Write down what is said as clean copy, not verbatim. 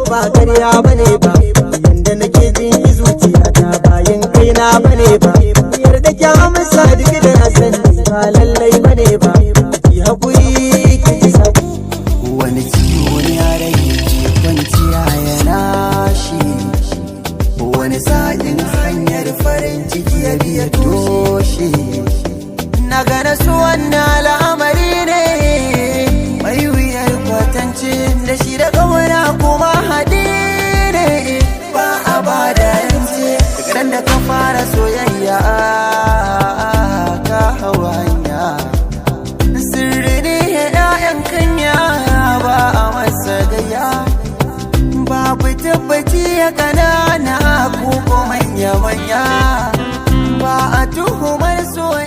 ba ƙarya bane ba, yanda nake jin zuciyata bayan kaina bane ba, yarda ki amsa duk da na sani ba lallai bane ba, ki haƙuri ki ji sabo. Wani ciwo ne a rai ke kwanciya yana shi, wani sa'in hanyar farin ciki ya biya toshe. Na gane su wannan al'amari ne mai wuyar kwatance, da shi da ƙauna kuma haɗi ne ba a ba da yance. Daga nan da ka fara soyayya ka hawa hanya, sirri ne ‘ya'yan kanya ba a masa gaya, babu tabbaci ya ƙanana ko manya-manya, ba a tuhumar soyayya.